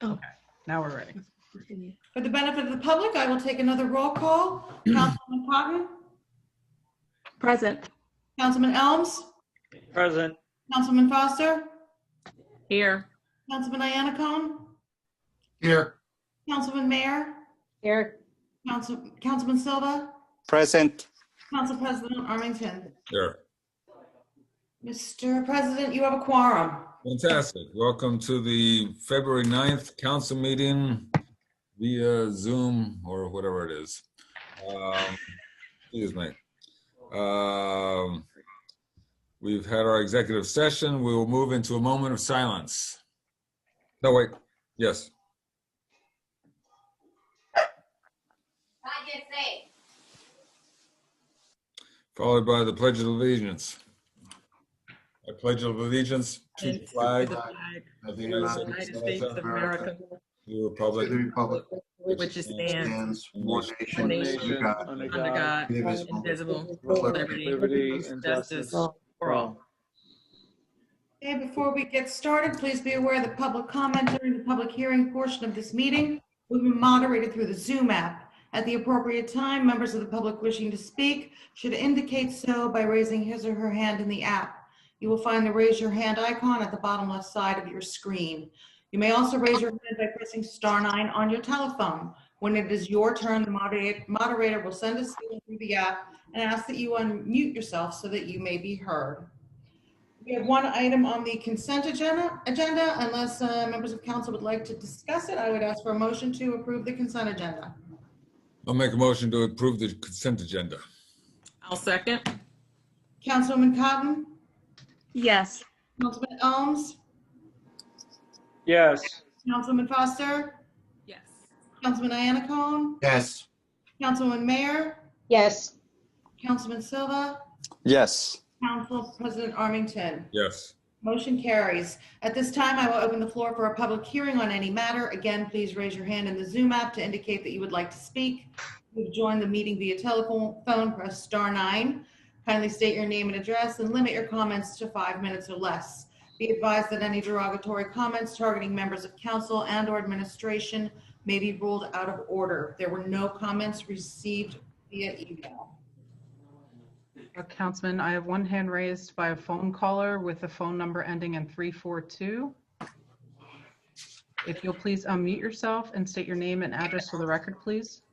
Okay, now we're ready. For the benefit of the public, I will take another roll call. Councilman Cotton, Present. Councilman Elms, Present. Councilman Foster, Here. Councilman Iannacone, Here. Councilman Mayer, Here. Councilman Silva, Present. Council President Armington. Sure. Mr. President, you have a quorum. Fantastic. Welcome to the February 9th council meeting via Zoom or whatever it is. Excuse me. We've had our executive session. We will move into a moment of silence. No, wait. Yes. Followed by the Pledge of Allegiance. I pledge allegiance to the flag of the United States of America, to the republic which stands one one nation, nation, under under God, indivisible, with liberty and justice for all. Okay, before we get started, please be aware that public comment during the public hearing portion of this meeting will be moderated through the Zoom app. At the appropriate time, members of the public wishing to speak should indicate so by raising his or her hand in the app. You will find the raise your hand icon at the bottom left side of your screen. You may also raise your hand by pressing *9 on your telephone. When it is your turn, the moderator will send a signal through the app and ask that you unmute yourself so that you may be heard. We have one item on the consent agenda. Unless members of council would like to discuss it, I would ask for a motion to approve the consent agenda. I'll make a motion to approve the consent agenda. I'll second. Councilwoman Cotton, Yes. Councilman Elms, Yes. Councilman Foster, Yes. Councilman Iannacone, Yes. Councilwoman Mayer, Yes. Councilman Silva, Yes. Council President Armington. Yes. Motion carries. At this time, I will open the floor for a public hearing on any matter. Again, please raise your hand in the Zoom app to indicate that you would like to speak. If you've joined the meeting via telephone, press *9. Kindly state your name and address and limit your comments to 5 minutes or less. Be advised that any derogatory comments targeting members of council and/or administration may be ruled out of order. There were no comments received via email. Councilman, I have one hand raised by a phone caller with a phone number ending in 342. If you'll please unmute yourself and state your name and address for the record, please.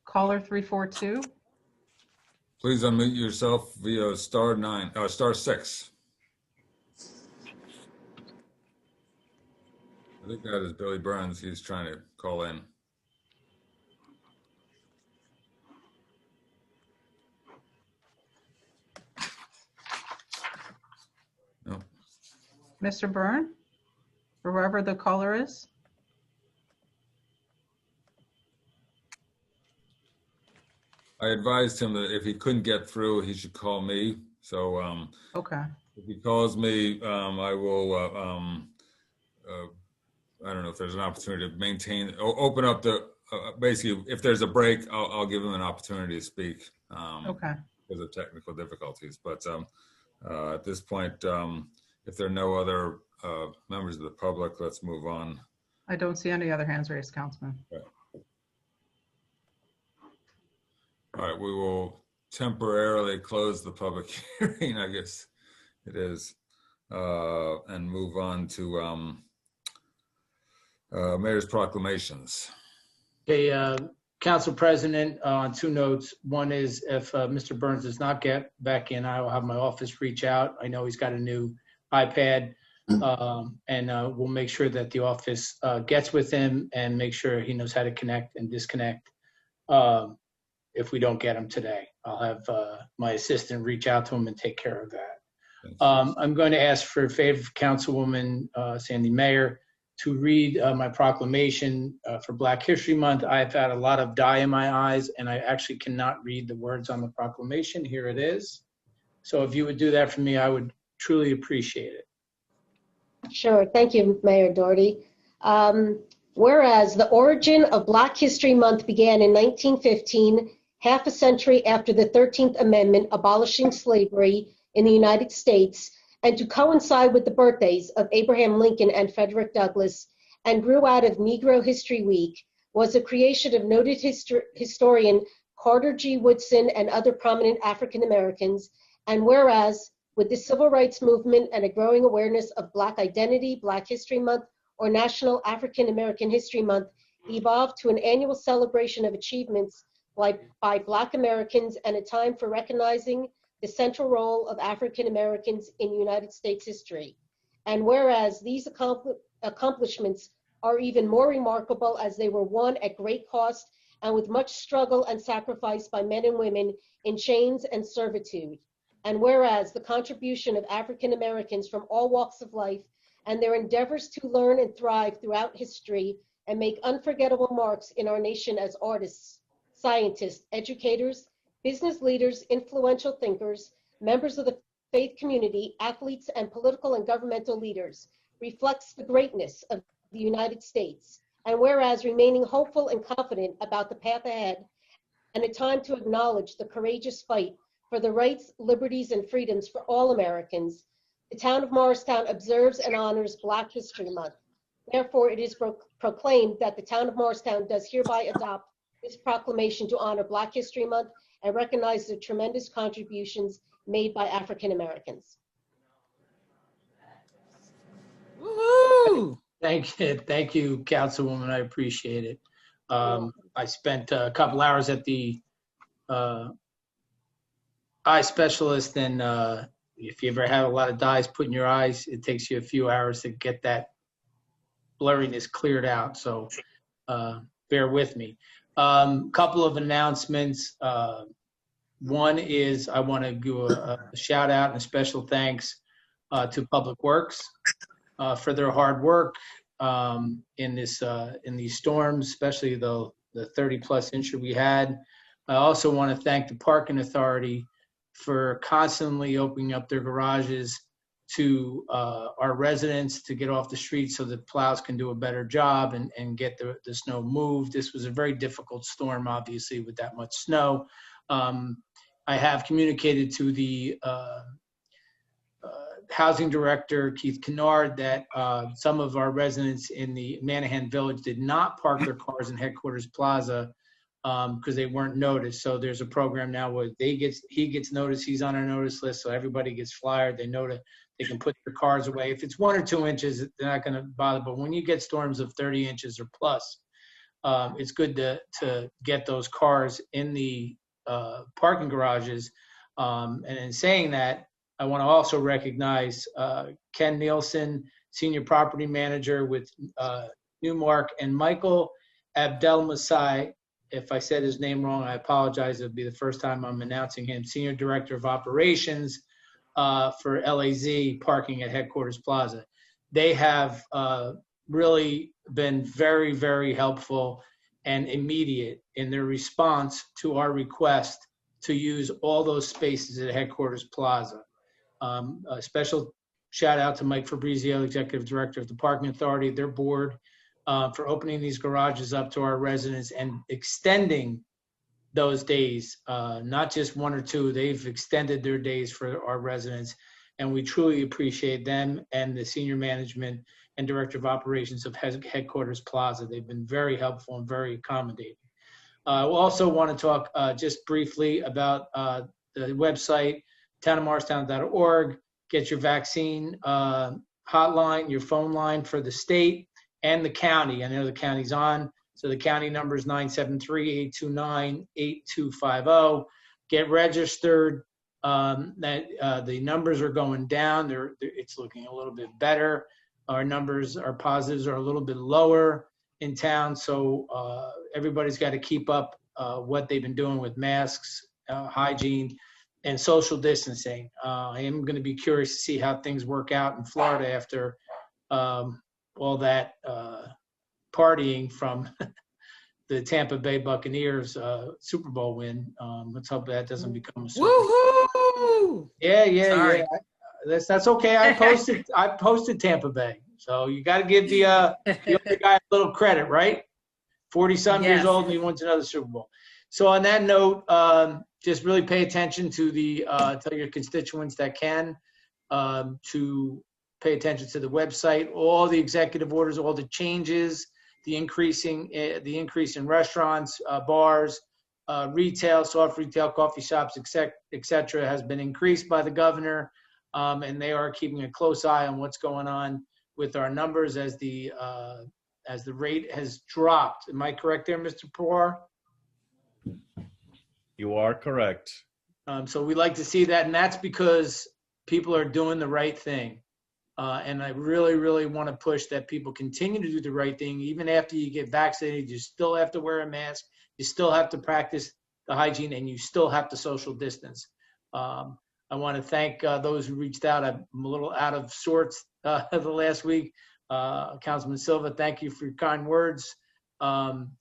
Caller 342. Please unmute yourself via *6. I think that is Billy Burns. He's trying to call in. No. Mr. Byrne, or wherever the caller is. I advised him that if he couldn't get through, he should call me. So Okay. if he calls me, I will, I don't know if there's an opportunity to maintain, open up the, basically, if there's a break, I'll give him an opportunity to speak. Okay. Because of technical difficulties. But at this point, if there are no other members of the public, let's move on. I don't see any other hands raised, Councilman. Okay. All right, we will temporarily close the public hearing, I guess it is, and move on to Mayor's proclamations. Okay, Council President, on two notes. One is if Mr. Burns does not get back in, I will have my office reach out. I know he's got a new iPad, and we'll make sure that the office gets with him and make sure he knows how to connect and disconnect. If we don't get him today, I'll have my assistant reach out to him and take care of that. I'm going to ask for a favor of Councilwoman Sandy Mayer to read my proclamation for Black History Month. I've had a lot of dye in my eyes, and I actually cannot read the words on the proclamation. Here it is. So if you would do that for me, I would truly appreciate it. Sure. Thank you, Mayor Doherty. Whereas the origin of Black History Month began in 1915, half a century after the 13th Amendment abolishing slavery in the United States, and to coincide with the birthdays of Abraham Lincoln and Frederick Douglass, and grew out of Negro History Week, was the creation of noted historian Carter G. Woodson and other prominent African Americans. And whereas, with the civil rights movement and a growing awareness of Black identity, Black History Month, or National African American History Month, evolved to an annual celebration of achievements by Black Americans and a time for recognizing the central role of African Americans in United States history. And whereas these accomplishments are even more remarkable as they were won at great cost and with much struggle and sacrifice by men and women in chains and servitude. And whereas the contribution of African Americans from all walks of life and their endeavors to learn and thrive throughout history and make unforgettable marks in our nation as artists, scientists, educators, business leaders, influential thinkers, members of the faith community, athletes, and political and governmental leaders reflects the greatness of the United States. And whereas remaining hopeful and confident about the path ahead and a time to acknowledge the courageous fight for the rights, liberties, and freedoms for all Americans, the town of Morristown observes and honors Black History Month. Therefore, it is proclaimed that the town of Morristown does hereby adopt this proclamation to honor Black History Month and recognize the tremendous contributions made by African Americans. Woohoo! Thank you, Councilwoman. I appreciate it. I spent a couple hours at the eye specialist, and if you ever have a lot of dyes put in your eyes, it takes you a few hours to get that blurriness cleared out. So bear with me. Couple of announcements. One is I want to give a shout out and a special thanks to Public Works for their hard work in these storms, especially the 30+ inch we had. I also want to thank the Parking Authority for constantly opening up their garages to our residents to get off the street so that plows can do a better job and get the snow moved. This was a very difficult storm, obviously, with that much snow. I have communicated to the housing director, Keith Kennard, that some of our residents in the Manahan Village did not park their cars in Headquarters Plaza because they weren't noticed. So there's a program now where he gets noticed, he's on our notice list, so everybody gets flyered. They know that they can put their cars away. If it's 1 or 2 inches, they're not going to bother. But when you get storms of 30 inches or plus, it's good to get those cars in the parking garages. And in saying that, I want to also recognize Ken Nielsen, Senior Property Manager with Newmark, and Michael Abdelmasai. If I said his name wrong, I apologize. It'll be the first time I'm announcing him. Senior Director of Operations for LAZ Parking at Headquarters Plaza. They have really been very, very helpful and immediate in their response to our request to use all those spaces at Headquarters Plaza. A special shout out to Mike Fabrizio, Executive Director of the Parking Authority, their board, for opening these garages up to our residents and extending those days, not just 1 or 2, they've extended their days for our residents. And we truly appreciate them and the senior management and director of operations of Headquarters Plaza. They've been very helpful and very accommodating. We also want to talk just briefly about the website, townofmorristown.org. Get your vaccine hotline, your phone line for the state and the county. I know the county's on. So the county number is 973-829-8250. Get registered. The numbers are going down. It's looking a little bit better. Our numbers, our positives are a little bit lower in town. So everybody's got to keep up what they've been doing with masks, hygiene, and social distancing. I am going to be curious to see how things work out in Florida after all that partying from the Tampa Bay Buccaneers Super Bowl win. Let's hope that doesn't become a Super Bowl. Woohoo! Yeah. That's okay. I posted Tampa Bay, so you got to give the other guy a little credit, right? 40-something years old and he wins another Super Bowl. So on that note, just really pay attention to tell your constituents that can to pay attention to the website, all the executive orders, all the changes, the increase in restaurants, bars, retail, soft retail, coffee shops, et cetera, has been increased by the governor. And they are keeping a close eye on what's going on with our numbers as the rate has dropped. Am I correct there, Mr. Pawar? You are correct. So we like to see that, and that's because people are doing the right thing. And I really, really want to push that people continue to do the right thing. Even after you get vaccinated, you still have to wear a mask. You still have to practice the hygiene, and you still have to social distance. I want to thank those who reached out. I'm a little out of sorts the last week. Councilman Silva, thank you for your kind words on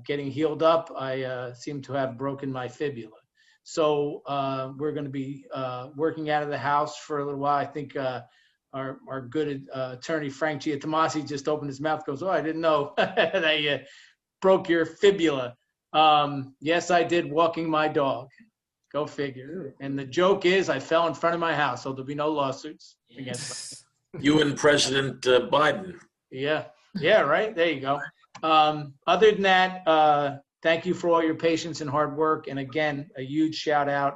getting healed up. I seem to have broken my fibula. So we're going to be working out of the house for a little while. I think our good attorney, Frank Giatomasi, just opened his mouth, goes, "Oh, I didn't know that I broke your fibula." Yes, I did, walking my dog. Go figure. And the joke is I fell in front of my house, so there'll be no lawsuits against me. You and President Biden. Yeah, right. There you go. Other than that, thank you for all your patience and hard work. And again, a huge shout out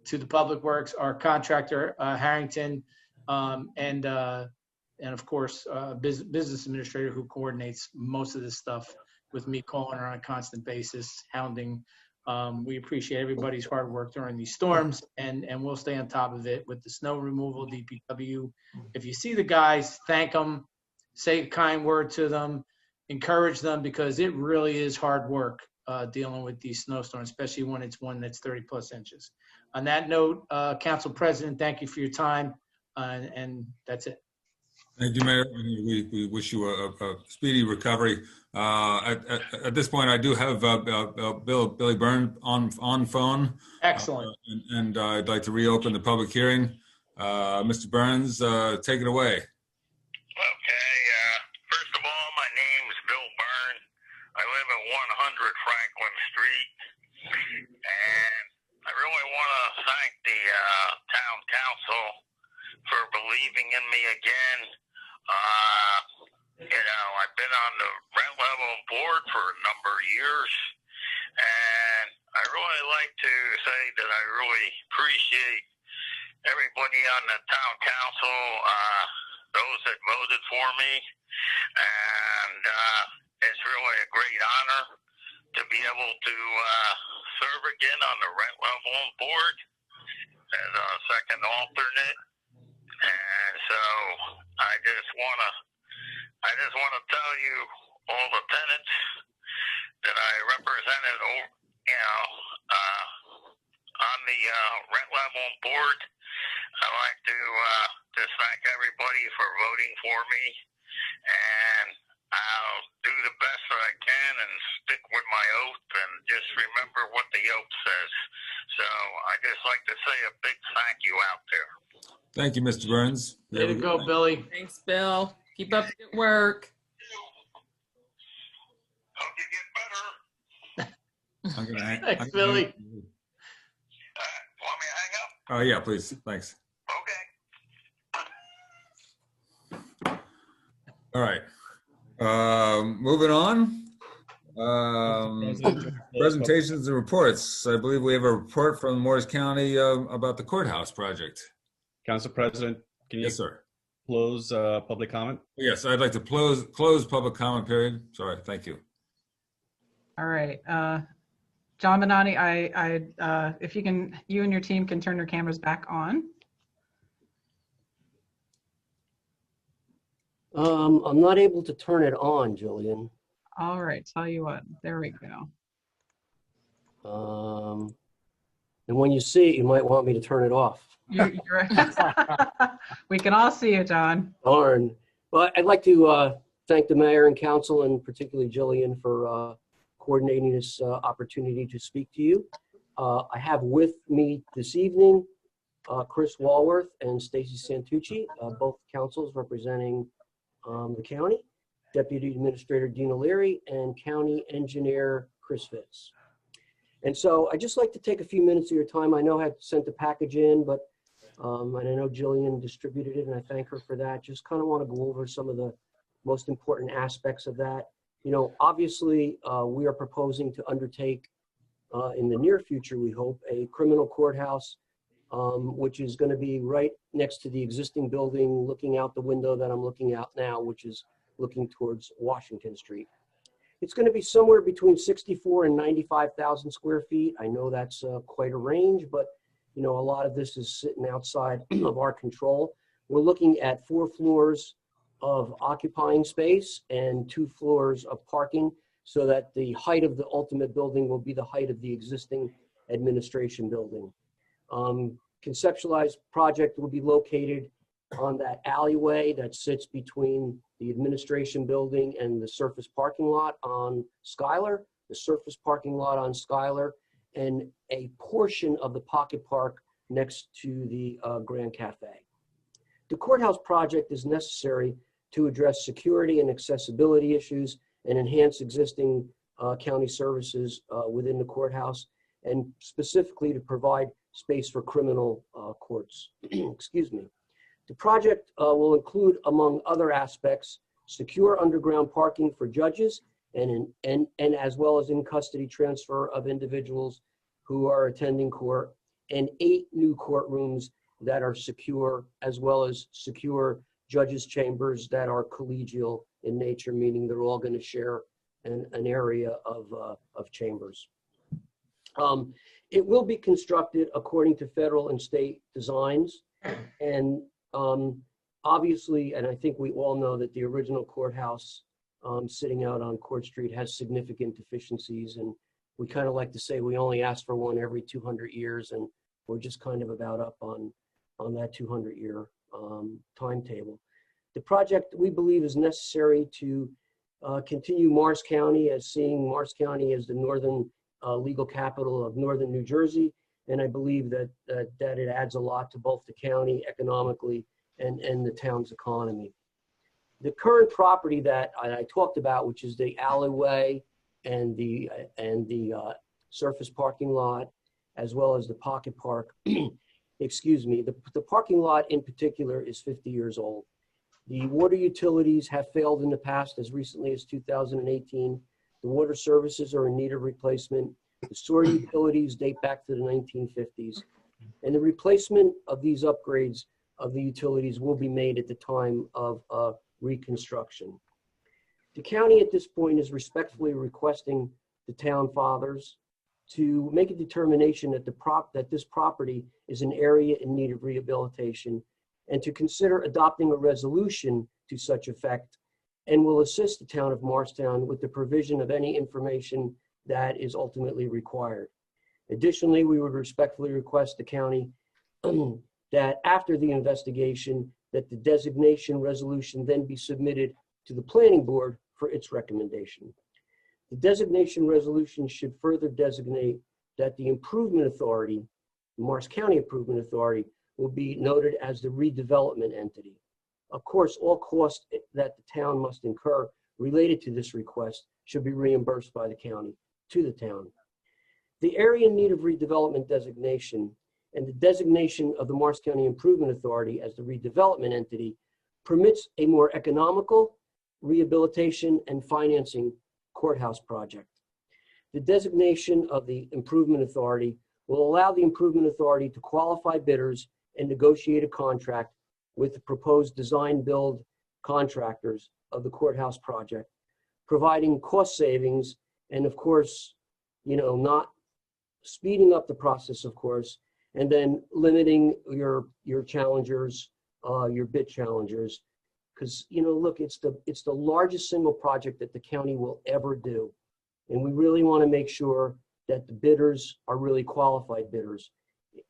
to the Public Works, our contractor, Harrington, and of course, business administrator who coordinates most of this stuff with me, calling her on a constant basis, hounding. We appreciate everybody's hard work during these storms, and we'll stay on top of it with the snow removal, DPW. If you see the guys, thank them, say a kind word to them, encourage them, because it really is hard work dealing with these snowstorms, especially when it's one that's 30+ inches. On that note, Council President, thank you for your time, and that's it. Thank you, Mayor. We wish you a speedy recovery. At this point, I do have Billy Byrne on phone. Excellent. And I'd like to reopen the public hearing. Mr. Burns, take it away. Okay. First of all, my name is Bill Byrne. I live at 100 Franklin Street. And I really want to thank the town council for believing in me again. I've been on the rent level board for a number of years, and I really like to say that I really appreciate everybody on the town council, those that voted for me, and it's really a great honor to be able to serve again on the rent level board as a second alternate. And so I just want to tell you, all the tenants that I represented, on the rent level board, I'd like to just thank everybody for voting for me, and I'll do the best that I can and stick with my oath and just remember what the oath says. So I just like to say a big thank you out there. Thank you, Mr. Burns. Way to go, Billy. Thanks, Bill. Keep up the good work. Hope you get better. I'm gonna hang. Thanks, Billy. Want me to hang up? Oh, yeah, please. Thanks. Okay. All right. Moving on. Presentations and reports. I believe we have a report from Morris County about the courthouse project. Council President, can you Yes, sir. close public comment? Yes, I'd like to close public comment period. Sorry, thank you. All right. John Benani, if you and your team can turn your cameras back on. I'm not able to turn it on, Jillian. All right. Tell you what. There we go. And when you see it, you might want me to turn it off. We can all see you, John. Darn. Well, I'd like to thank the mayor and council, and particularly Jillian, for coordinating this opportunity to speak to you. I have with me this evening Chris Walworth and Stacy Santucci, both councils representing the county, Deputy Administrator Dean O'Leary, and County Engineer Chris Fitz. And so I'd just like to take a few minutes of your time. I know I had sent the package in, but And I know Jillian distributed it, and I thank her for that. Just kind of want to go over some of the most important aspects of that. Obviously, we are proposing to undertake in the near future, we hope, a criminal courthouse, which is going to be right next to the existing building, looking out the window that I'm looking out now, which is looking towards Washington Street. It's going to be somewhere between 64 and 95,000 square feet. I know that's quite a range, but a lot of this is sitting outside of our control. We're looking at 4 floors of occupying space and 2 floors of parking, so that the height of the ultimate building will be the height of the existing administration building. Conceptualized project will be located on that alleyway that sits between the administration building and the surface parking lot on Schuyler, the surface parking lot on Schuyler, and a portion of the pocket park next to the Grand Cafe. The courthouse project is necessary to address security and accessibility issues and enhance existing county services within the courthouse, and specifically to provide space for criminal courts. Excuse me. The project will include, among other aspects, secure underground parking for judges and as well as in custody transfer of individuals who are attending court, and 8 new courtrooms that are secure, as well as secure judges' chambers that are collegial in nature, meaning they're all going to share an area of chambers. It will be constructed according to federal and state designs, and obviously, and I think we all know that the original courthouse sitting out on Court Street has significant deficiencies, and we kind of like to say we only ask for one every 200 years, and we're just kind of about up on that 200-year timetable. The project, we believe, is necessary to continue Morris County as seeing Morris County as the northern legal capital of northern New Jersey, and I believe that it adds a lot to both the county economically and the town's economy. The current property that I talked about, which is the alleyway and the surface parking lot, as well as the pocket park, excuse me, the parking lot in particular is 50 years old. The water utilities have failed in the past as recently as 2018. The water services are in need of replacement. The sewer utilities date back to the 1950s. And the replacement of these upgrades of the utilities will be made at the time of reconstruction. The county at this point is respectfully requesting the town fathers to make a determination that this property is an area in need of rehabilitation, and to consider adopting a resolution to such effect, and will assist the town of Morristown with the provision of any information that is ultimately required. Additionally, we would respectfully request the county that after the investigation, that the designation resolution then be submitted to the planning board for its recommendation. The designation resolution should further designate that the improvement authority, the Morris County Improvement Authority, will be noted as the redevelopment entity. Of course, all costs that the town must incur related to this request should be reimbursed by the county to the town. The area in need of redevelopment designation and the designation of the Morris County Improvement Authority as the redevelopment entity permits a more economical rehabilitation and financing courthouse project. The designation of the Improvement Authority will allow the Improvement Authority to qualify bidders and negotiate a contract with the proposed design build contractors of the courthouse project, providing cost savings and, of course, not speeding up the process, of course, and then limiting your challengers, your bid challengers, because look, it's the largest single project that the county will ever do, and we really want to make sure that the bidders are really qualified bidders.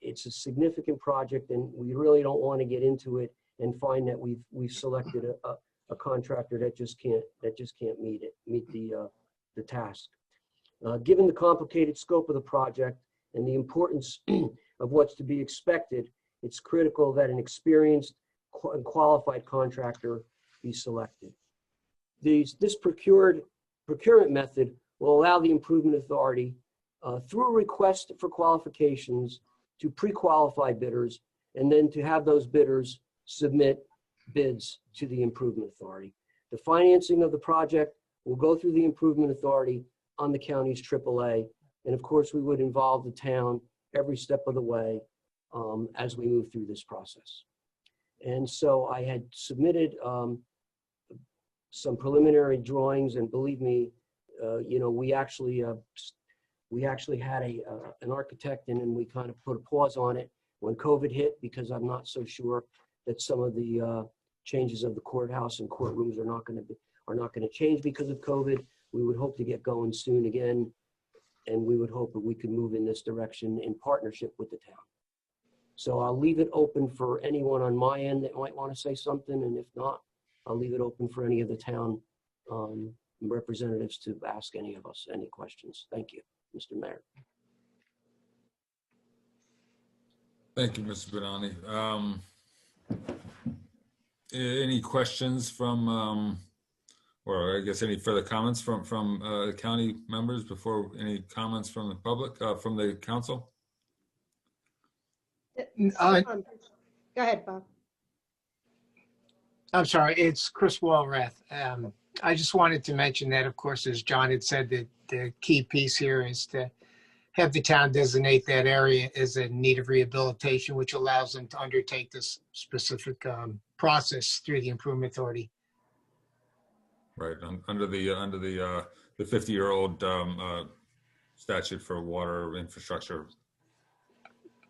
It's a significant project, and we really don't want to get into it and find that we've selected a contractor that just can't meet the task. Given the complicated scope of the project and the importance of what's to be expected, it's critical that an experienced and qualified contractor be selected. This procurement method will allow the Improvement Authority, through a request for qualifications, to pre-qualify bidders and then to have those bidders submit bids to the Improvement Authority. The financing of the project will go through the Improvement Authority on the county's AAA. And of course, we would involve the town every step of the way as we move through this process. And so I had submitted some preliminary drawings, and believe me, we actually had an architect in, and we kind of put a pause on it when COVID hit, because I'm not so sure that some of the changes of the courthouse and courtrooms are not going to change because of COVID. We would hope to get going soon again, and we would hope that we could move in this direction in partnership with the town. So I'll leave it open for anyone on my end that might want to say something, and if not, I'll leave it open for any of the town representatives to ask any of us any questions. Thank you, Mr. Mayor. Thank you, Mr. Benani. Any questions from, or I guess any further comments from the county members before any comments from the public, from the council? Go ahead, Bob. I'm sorry, it's Chris Walrath. I just wanted to mention that, of course, as John had said, that the key piece here is to have the town designate that area as in need of rehabilitation, which allows them to undertake this specific process through the Improvement Authority. Right, under the 50-year-old statute for water infrastructure.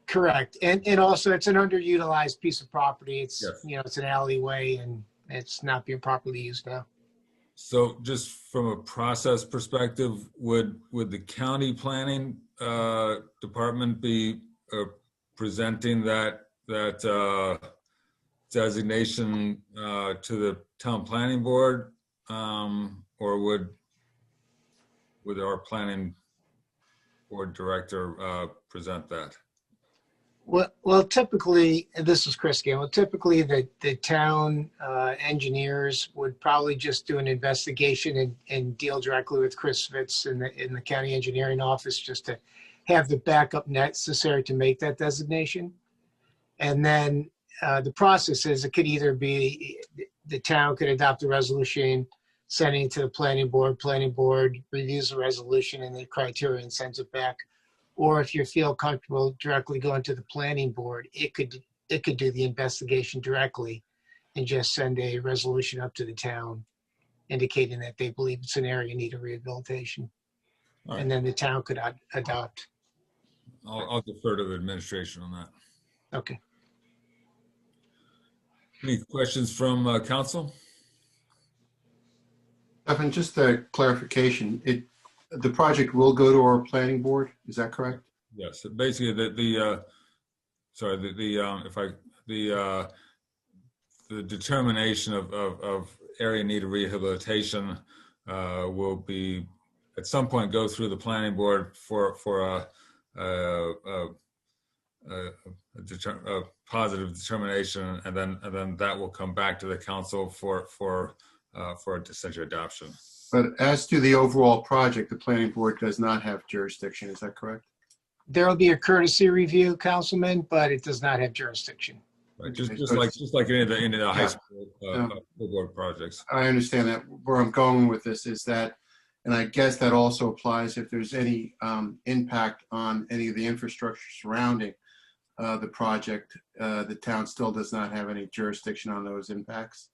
Correct, and also it's an underutilized piece of property. It's yes. It's an alleyway, and it's not being properly used now. So, just from a process perspective, would the county planning department be presenting that designation to the town planning board, or would our planning board director present that? Well, typically, and this is Chris again, typically the town engineers would probably just do an investigation and deal directly with Chris Fitz in the county engineering office, just to have the backup necessary to make that designation. And then the process is, it could either be the town could adopt a resolution, sending it to the planning board reviews the resolution and the criteria and sends it back. Or if you feel comfortable directly going to the planning board, it could do the investigation directly and just send a resolution up to the town indicating that they believe it's an area in need of rehabilitation. All right. And then the town could adopt. I'll defer to the administration on that. Okay. Any questions from council? Evan, just a clarification. The project will go to our planning board. Is that correct? Yes. Basically, the determination of area need of rehabilitation will be at some point go through the planning board for a positive determination, and then that will come back to the council for essential adoption. But as to the overall project, the planning board does not have jurisdiction. Is that correct? There will be a courtesy review, Councilman, but it does not have jurisdiction. Right. Just like any of the high school board projects. I understand that. Where I'm going with this is that, and I guess that also applies if there's any impact on any of the infrastructure surrounding the project, the town still does not have any jurisdiction on those impacts?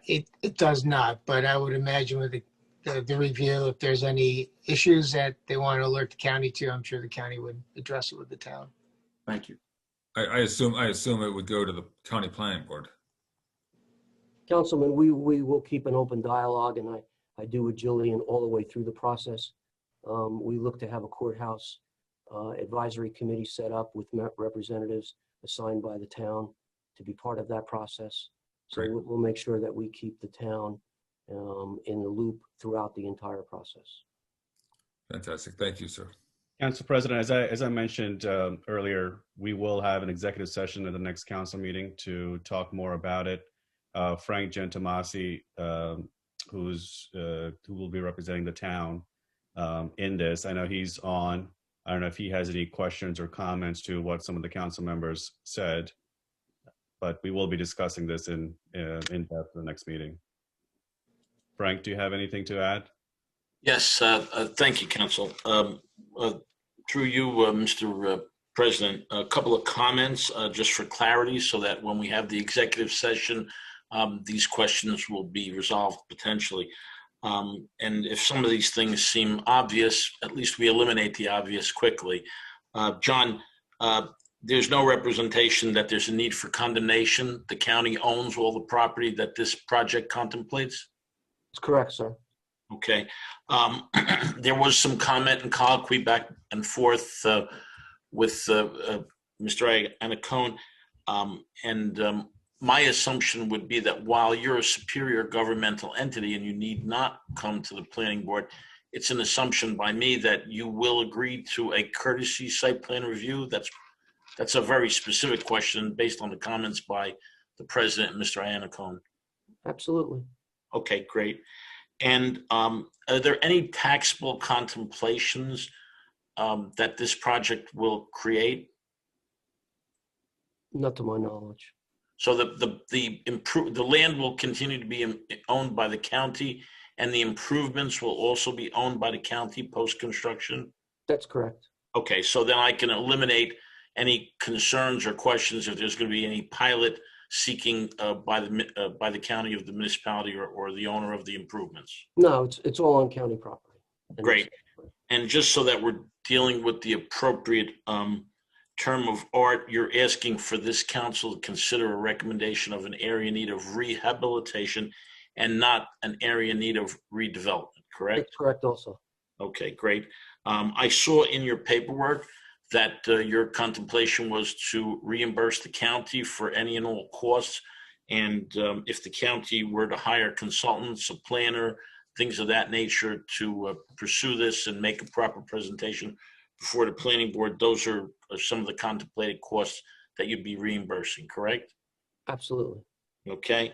It does not, but I would imagine with the review, if there's any issues that they want to alert the county to, I'm sure the county would address it with the town. Thank you. I assume it would go to the county planning board. Councilman, we will keep an open dialogue, and I do with Jillian all the way through the process. We look to have a courthouse advisory committee set up with representatives assigned by the town to be part of that process. So we'll make sure that we keep the town in the loop throughout the entire process. Fantastic. Thank you, sir. Council President, as I mentioned earlier, we will have an executive session at the next council meeting to talk more about it. Frank Gentomasi, who will be representing the town in this, I know he's on. I don't know if he has any questions or comments to what some of the council members said, but we will be discussing this in depth in the next meeting. Frank, do you have anything to add? Yes, thank you, Council. Through you, Mr. President, a couple of comments just for clarity so that when we have the executive session, these questions will be resolved potentially. And if some of these things seem obvious, at least we eliminate the obvious quickly. John, there's no representation that there's a need for condemnation. The county owns all the property that this project contemplates? That's correct, sir. Okay. There was some comment and colloquy back and forth with Mr. Anacone. My assumption would be that while you're a superior governmental entity and you need not come to the planning board, it's an assumption by me that you will agree to a courtesy site plan review. That's a very specific question based on the comments by the president, Mr. Anacone. Absolutely. Okay, great. And are there any taxable contemplations that this project will create? Not to my knowledge. So the land will continue to be owned by the county, and the improvements will also be owned by the county post-construction? That's correct. Okay, so then I can eliminate any concerns or questions if there's going to be any pilot seeking by the county of the municipality or the owner of the improvements. No, it's all on county property. Great. And just so that we're dealing with the appropriate term of art, you're asking for this council to consider a recommendation of an area in need of rehabilitation and not an area in need of redevelopment, correct? That's correct also. Okay, great. I saw in your paperwork that your contemplation was to reimburse the county for any and all costs. And if the county were to hire consultants, a planner, things of that nature to pursue this and make a proper presentation before the planning board, those are some of the contemplated costs that you'd be reimbursing, correct? Absolutely. Okay.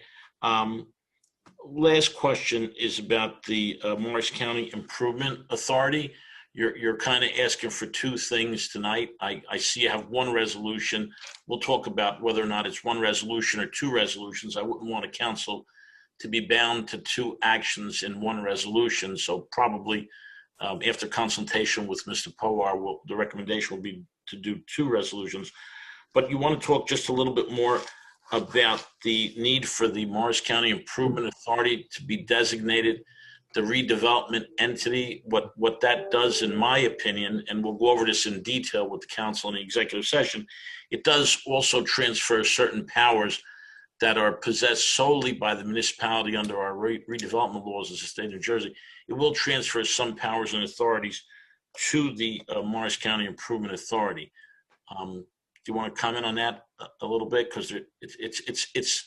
Last question is about the Morris County Improvement Authority. You're kind of asking for two things tonight. I see you have one resolution. We'll talk about whether or not it's one resolution or two resolutions. I wouldn't want a council to be bound to two actions in one resolution. So probably after consultation with Mr. Powar, the recommendation will be to do two resolutions. But you want to talk just a little bit more about the need for the Morris County Improvement Authority to be designated the redevelopment entity. What that does, in my opinion, and we'll go over this in detail with the council in the executive session, it does also transfer certain powers that are possessed solely by the municipality under our redevelopment laws as the state of New Jersey. It will transfer some powers and authorities to the Morris County Improvement Authority. Do you want to comment on that a little bit? Because it's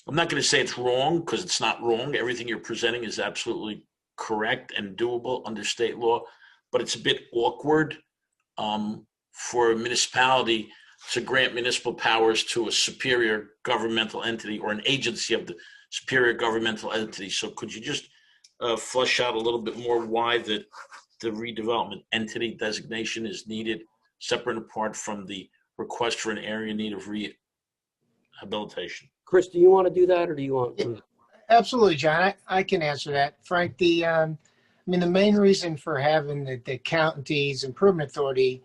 I'm not going to say it's wrong, because it's not wrong. Everything you're presenting is absolutely correct and doable under state law, but it's a bit awkward for a municipality to grant municipal powers to a superior governmental entity or an agency of the superior governmental entity. So could you just flesh out a little bit more why the redevelopment entity designation is needed separate and apart from the request for an area in need of rehabilitation? Chris, do you want to do that, or do you want to? Absolutely, John. I can answer that. Frank, the main reason for having the county's improvement authority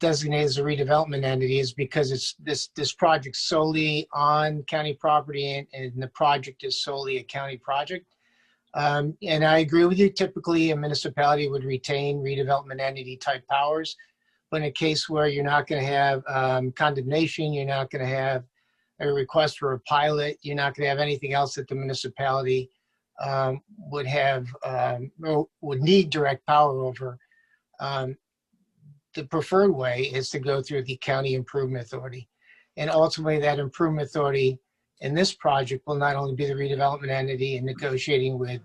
designated as a redevelopment entity is because this project's solely on county property, and the project is solely a county project. And I agree with you. Typically, a municipality would retain redevelopment entity type powers, but in a case where you're not going to have condemnation, you're not going to have a request for a pilot, you're not going to have anything else that the municipality would need direct power over. The preferred way is to go through the county improvement authority. And ultimately that improvement authority in this project will not only be the redevelopment entity in negotiating with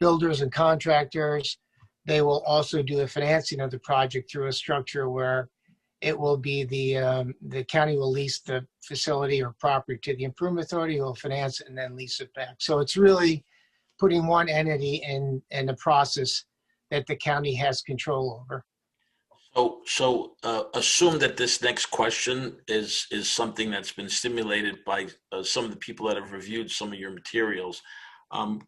builders and contractors, they will also do the financing of the project through a structure where it will be the county will lease the facility or property to the improvement authority, who will finance it and then lease it back. So it's really putting one entity in the process that the county has control over. So assume that this next question is something that's been stimulated by some of the people that have reviewed some of your materials.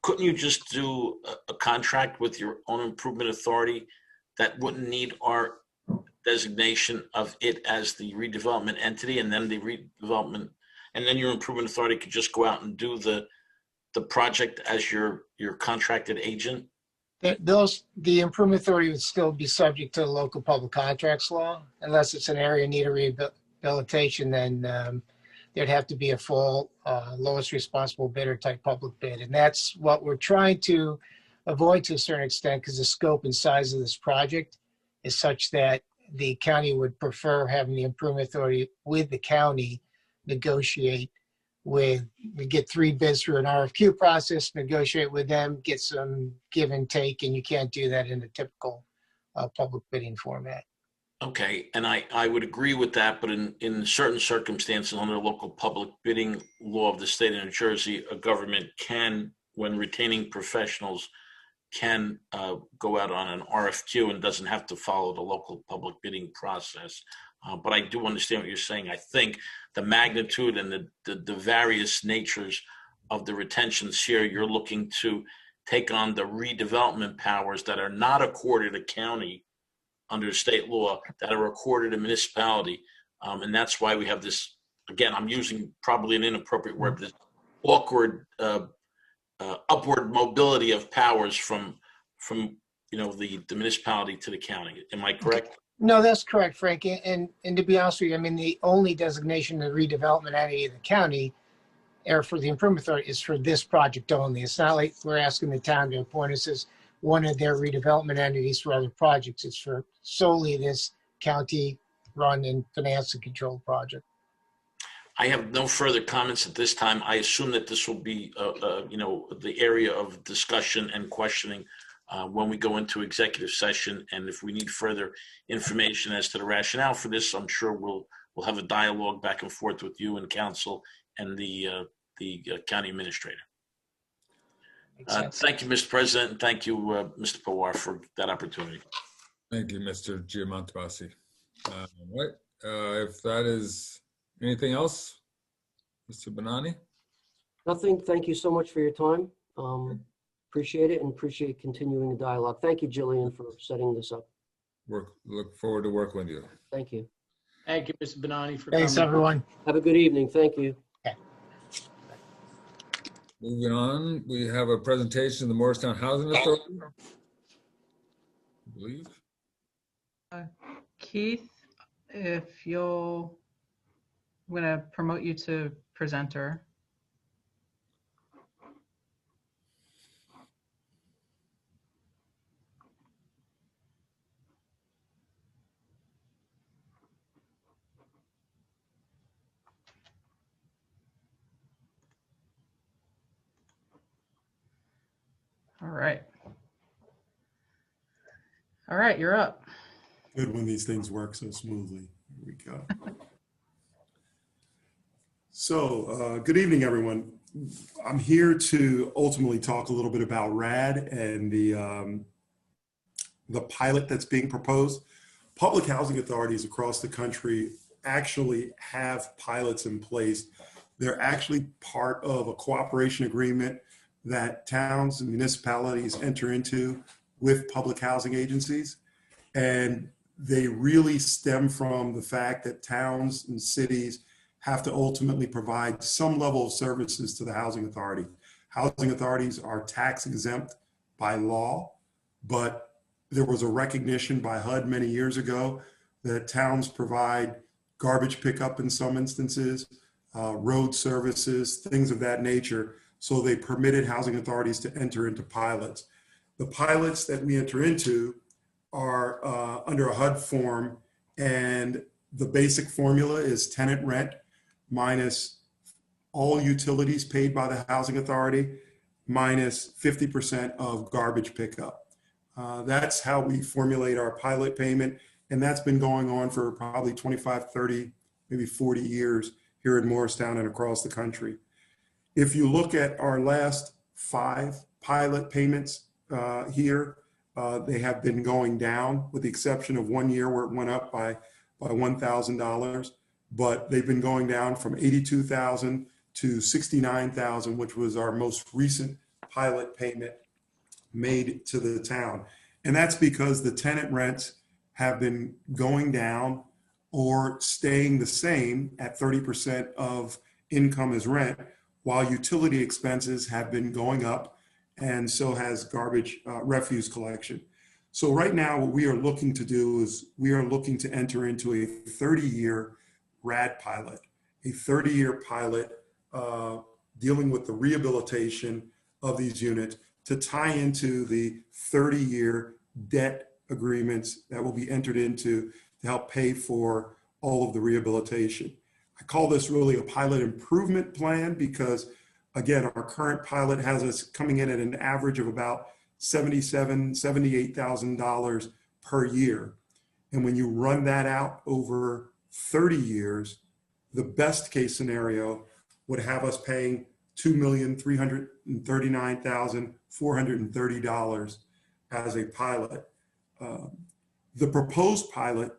Couldn't you just do a contract with your own improvement authority that wouldn't need our designation of it as the redevelopment entity, and then the redevelopment, and then your improvement authority could just go out and do the project as your contracted agent? The improvement authority would still be subject to the local public contracts law. Unless it's an area in need of rehabilitation, then there'd have to be a full lowest responsible bidder type public bid. And that's what we're trying to avoid to a certain extent, because the scope and size of this project is such that the county would prefer having the improvement authority with the county negotiate with, we get 3 bids through an RFQ process, negotiate with them, get some give and take, and you can't do that in the typical public bidding format. Okay, and I would agree with that, but in certain circumstances under local public bidding law of the state of New Jersey, a government can, when retaining professionals, can go out on an RFQ and doesn't have to follow the local public bidding process. But I do understand what you're saying. I think the magnitude and the various natures of the retentions here, you're looking to take on the redevelopment powers that are not accorded a county under state law, that are accorded a municipality. And that's why we have this, again, I'm using probably an inappropriate word, this awkward upward mobility of powers from the municipality to the county. Am I correct? No, that's correct, Frank. And to be honest with you, I mean, the only designation of redevelopment entity of the county, or for the improvement authority, is for this project only. It's not like we're asking the town to appoint us as one of their redevelopment entities for other projects. It's for solely this county-run and financed and controlled project. I have no further comments at this time. I assume that this will be, the area of discussion and questioning when we go into executive session. And if we need further information as to the rationale for this, I'm sure we'll have a dialogue back and forth with you and council and the county administrator. Thank you, Mr. President, and thank you, Mr. Pawar, for that opportunity. Thank you, Mr. Giamontabassi. If that is anything else, Mr. Benani? Nothing. Thank you so much for your time. Appreciate it and appreciate continuing the dialogue. Thank you, Jillian, for setting this up. Look forward to working with you. Thank you. Thank you, Mr. Benani, for Thanks, coming. everyone. Have a good evening. Thank you. Moving on, we have a presentation of the Morristown Housing Authority, I believe. Keith, I'm going to promote you to presenter. All right, you're up. Good when these things work so smoothly. Here we go. So, good evening, everyone. I'm here to ultimately talk a little bit about RAD and the pilot that's being proposed. Public housing authorities across the country actually have pilots in place. They're actually part of a cooperation agreement that towns and municipalities enter into with public housing agencies. And they really stem from the fact that towns and cities have to ultimately provide some level of services to the housing authority. Housing authorities are tax exempt by law, but there was a recognition by HUD many years ago that towns provide garbage pickup in some instances, road services, things of that nature. So they permitted housing authorities to enter into pilots. The pilots that we enter into are under a HUD form, and the basic formula is tenant rent minus all utilities paid by the housing authority minus 50% of garbage pickup. That's how we formulate our pilot payment, and that's been going on for probably 25, 30, maybe 40 years here in Morristown and across the country. If you look at our last 5 pilot payments here, they have been going down, with the exception of 1 year where it went up by $1,000. But they've been going down from 82,000 to 69,000, which was our most recent pilot payment made to the town. And that's because the tenant rents have been going down or staying the same at 30% of income as rent, while utility expenses have been going up, and so has garbage refuse collection. So right now, what we are looking to do is we are looking to enter into a 30-year RAD pilot, a 30-year pilot dealing with the rehabilitation of these units to tie into the 30-year debt agreements that will be entered into to help pay for all of the rehabilitation. I call this really a pilot improvement plan because, again, our current pilot has us coming in at an average of about $77,000, $78,000 per year. And when you run that out over 30 years, the best case scenario would have us paying $2,339,430 as a pilot. The proposed pilot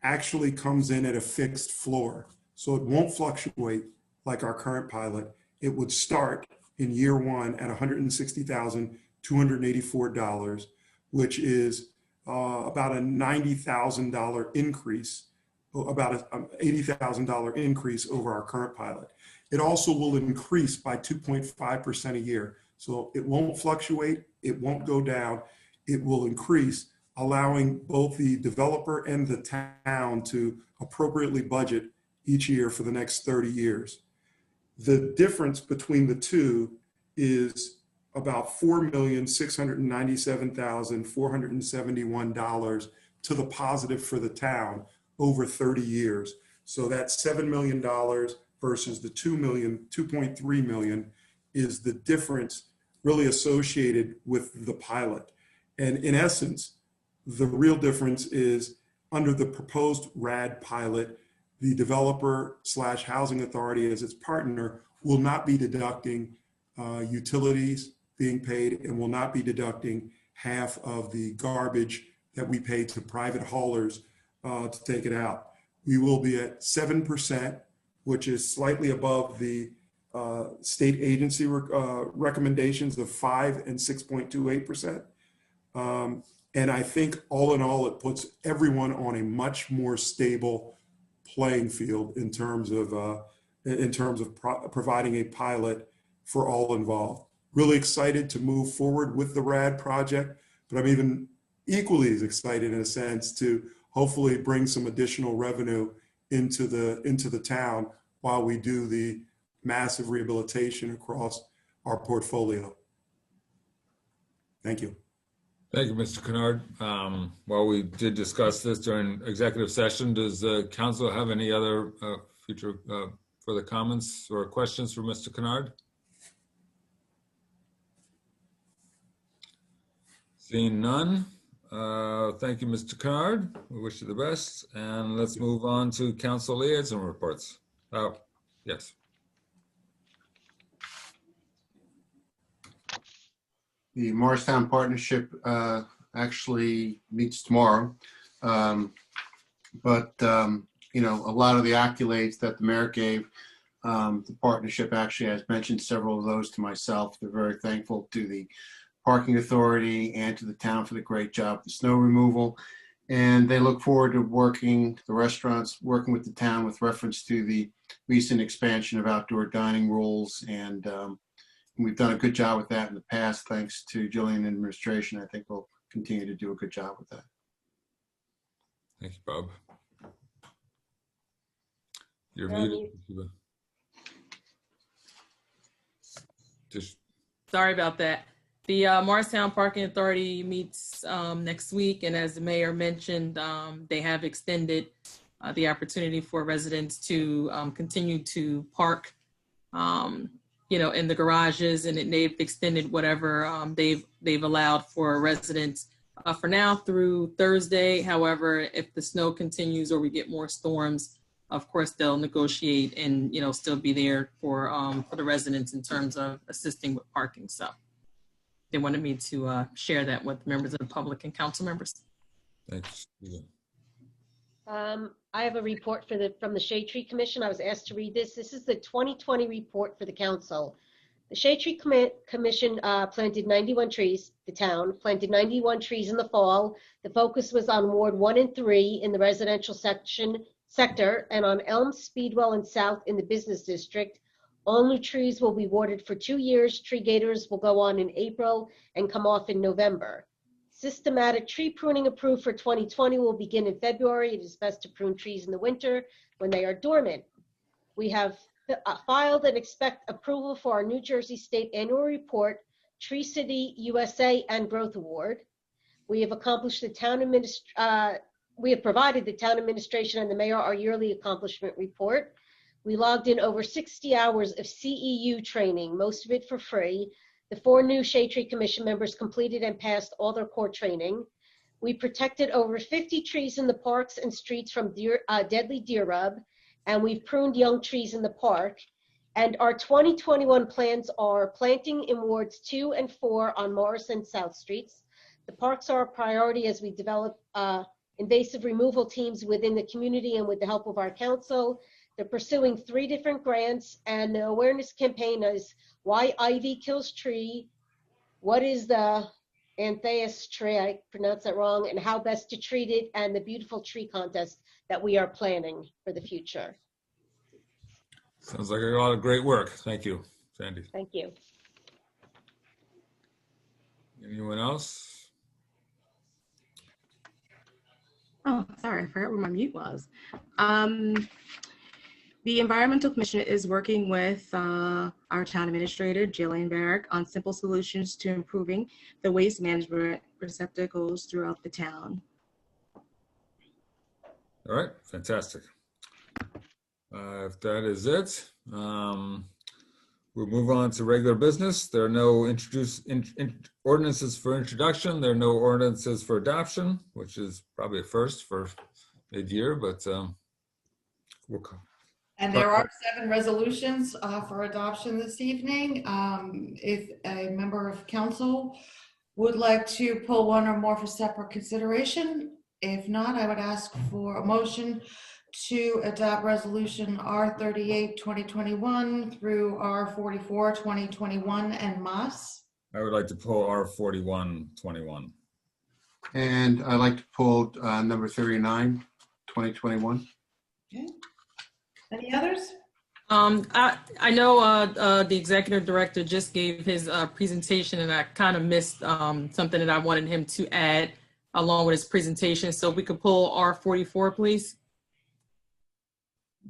actually comes in at a fixed floor, so it won't fluctuate like our current pilot. It would start in year one at $160,284, which is about a $90,000 increase, about an $80,000 increase over our current pilot. It also will increase by 2.5% a year. So it won't fluctuate, it won't go down, it will increase, allowing both the developer and the town to appropriately budget each year for the next 30 years. The difference between the two is about $4,697,471 to the positive for the town over 30 years. So that's $7 million versus the $2.3 million is the difference really associated with the pilot. And in essence, the real difference is under the proposed RAD pilot, the developer/housing authority as its partner will not be deducting utilities being paid and will not be deducting half of the garbage that we pay to private haulers to take it out. We will be at 7%, which is slightly above the state agency recommendations of 5 and 6.28%. And I think all in all, it puts everyone on a much more stable playing field in terms of providing a pilot for all involved. Really excited to move forward with the RAD project, but I'm even equally as excited in a sense to hopefully bring some additional revenue into the town while we do the massive rehabilitation across our portfolio. Thank you. Thank you, Mr. Kennard. While we did discuss this during executive session, does the council have any other further comments or questions for Mr. Kennard? Seeing none, thank you, Mr. Kennard. We wish you the best. And let's move on to council liaison reports. Yes. The Morristown Partnership actually meets tomorrow. You know, a lot of the accolades that the mayor gave, the partnership actually has mentioned several of those to myself. They're very thankful to the Parking Authority and to the town for the great job with the snow removal. And they look forward to working, the restaurants, working with the town with reference to the recent expansion of outdoor dining rules. And we've done a good job with that in the past, thanks to Jillian and administration. I think we'll continue to do a good job with that. Thank you, Bob. You're muted. Sorry about that. The Morristown Parking Authority meets next week, and as the mayor mentioned, they have extended the opportunity for residents to continue to park, you know, in the garages, and they've extended whatever they've allowed for residents for now through Thursday. However, if the snow continues or we get more storms, of course they'll negotiate and, you know, still be there for the residents in terms of assisting with parking. So they wanted me to share that with members of the public and council members. Thanks. I have a report from the Shade Tree Commission. I was asked to read this. This is the 2020 report for the council. The Shade Tree Commission planted 91 trees. The town planted 91 trees in the fall. The focus was on Ward 1 and 3 in the residential sector and on Elm, Speedwell, and South in the business district. All new trees will be watered for 2 years. Tree gators will go on in April and come off in November. Systematic tree pruning approved for 2020 will begin in February. It is best to prune trees in the winter when they are dormant. We have filed and expect approval for our New Jersey State Annual Report, Tree City USA and Growth Award. We have accomplished we have provided the town administration and the mayor our yearly accomplishment report. We logged in over 60 hours of CEU training, most of it for free. The 4 new Shade Tree Commission members completed and passed all their core training. We protected over 50 trees in the parks and streets from deadly deer rub, and we've pruned young trees in the park. And our 2021 plans are planting in wards 2 and 4 on Morris and South Streets. The parks are a priority as we develop invasive removal teams within the community and with the help of our council. They're pursuing 3 different grants, and the awareness campaign is Why Ivy Kills Tree, What is the Antheus Tree, I pronounced that wrong, and How Best to Treat It, and the Beautiful Tree Contest that we are planning for the future. Sounds like a lot of great work. Thank you, Sandy. Thank you. Anyone else? Oh, sorry, I forgot where my mute was. The Environmental Commission is working with our town administrator, Jillian Barrick, on simple solutions to improving the waste management receptacles throughout the town. All right, fantastic. If that is it, we'll move on to regular business. There are no ordinances for introduction. There are no ordinances for adoption, which is probably a first for mid-year, but we'll come. And there are 7 resolutions for adoption this evening. If a member of council would like to pull one or more for separate consideration, if not, I would ask for a motion to adopt resolution R38 2021 through R44 2021 and MAS. I would like to pull R41 21. And I'd like to pull number 39, 2021. Okay. Any others? I know the executive director just gave his presentation, and I kind of missed something that I wanted him to add along with his presentation. So we could pull R44, please.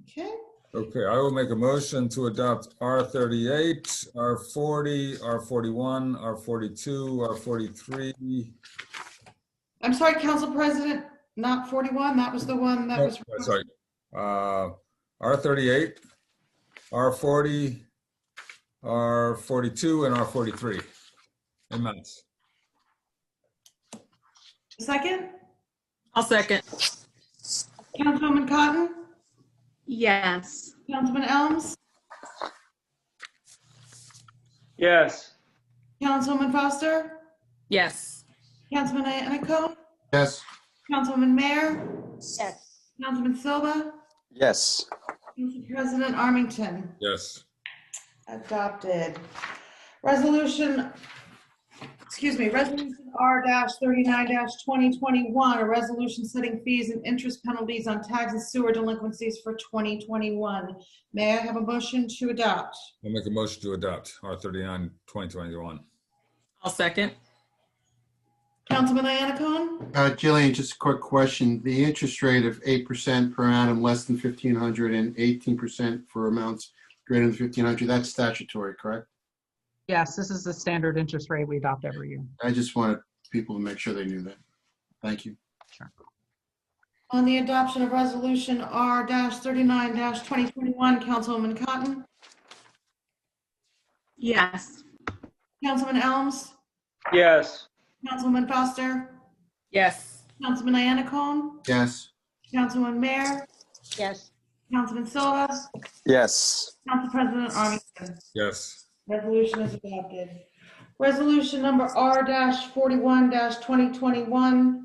Okay. Okay, I will make a motion to adopt R38, R40, R41, R42, R43. I'm sorry, Council President, not 41. That was the one that was. Sorry. R38, R40, R42, and R43. Amendments. Second? I'll second. Councilwoman Cotton? Yes. Councilman Elms? Yes. Councilwoman Foster? Yes. Councilman Iannacone? Yes. Councilwoman Mayer? Yes. Councilman Silva? Yes. Council President Armington? Yes. Adopted. Resolution R-39-2021, a resolution setting fees and interest penalties on tax and sewer delinquencies for 2021. May I have a motion to adopt? I'll make a motion to adopt R39 2021. I'll second. Councilman Iannacone? Jillian, just a quick question. The interest rate of 8% per annum less than 1,500 and 18% for amounts greater than 1,500, that's statutory, correct? Yes, this is the standard interest rate we adopt every year. I just wanted people to make sure they knew that. Thank you. Sure. On the adoption of resolution R-39-2021, Councilwoman Cotton? Yes. Councilman Elms? Yes. Councilwoman Foster? Yes. Councilman Iannacone? Yes. Councilwoman Mayer? Yes. Councilman Silva? Yes. Council President Armington? Yes. Resolution is adopted. Resolution number R-41-2021.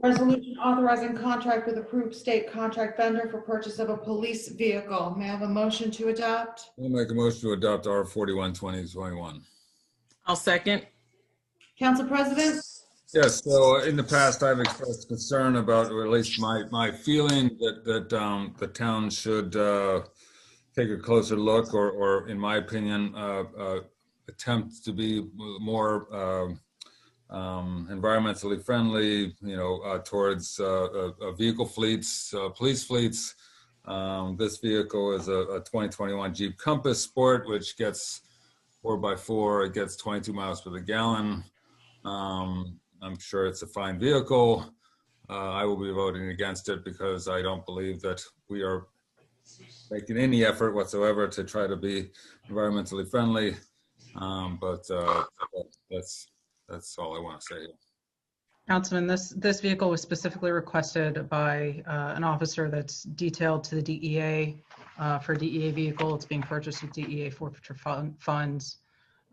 Resolution authorizing contract with approved state contract vendor for purchase of a police vehicle. May I have a motion to adopt? I'll make a motion to adopt R-41-2021. I'll second. Council President? Yes, so in the past, I've expressed concern about, or at least my feeling that the town should take a closer look, or in my opinion, attempt to be more environmentally friendly, towards vehicle fleets, police fleets. This vehicle is a 2021 Jeep Compass Sport, which gets 4x4. It gets 22 miles per gallon. I'm sure it's a fine vehicle. I will be voting against it because I don't believe that we are making any effort whatsoever to try to be environmentally friendly. But that's all I want to say. Councilman, this vehicle was specifically requested by an officer that's detailed to the DEA for a DEA vehicle. It's being purchased with DEA forfeiture funds.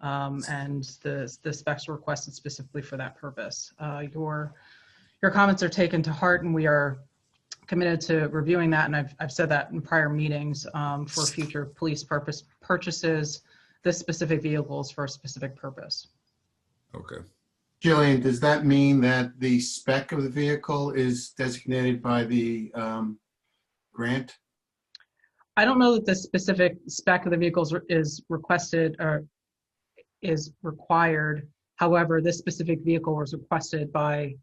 And the specs were requested specifically for that purpose. Your comments are taken to heart, and we are committed to reviewing that. And I've said that in prior meetings for future police purchases. This specific vehicle is for a specific purpose. Okay. Jillian, does that mean that the spec of the vehicle is designated by the grant? I don't know that the specific spec of the vehicles is requested or is required. However, this specific vehicle was requested by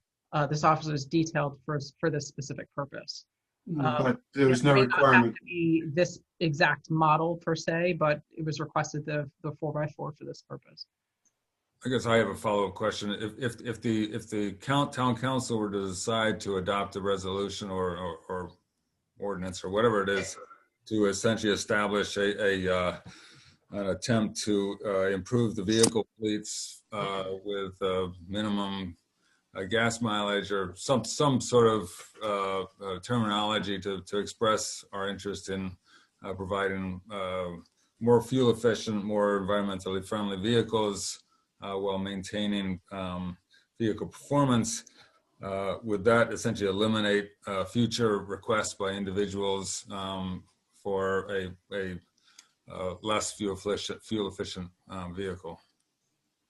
this officer's detailed for this specific purpose. But there was no It may not have requirement. to be this exact model per se, but it was requested the 4x4 for this purpose. I guess I have a follow-up question. If the town council were to decide to adopt a resolution or ordinance or whatever it is to essentially establish an attempt to improve the vehicle fleets with minimum gas mileage or some sort of terminology to express our interest in providing more fuel efficient, more environmentally friendly vehicles while maintaining vehicle performance, would that essentially eliminate future requests by individuals for a less fuel efficient vehicle?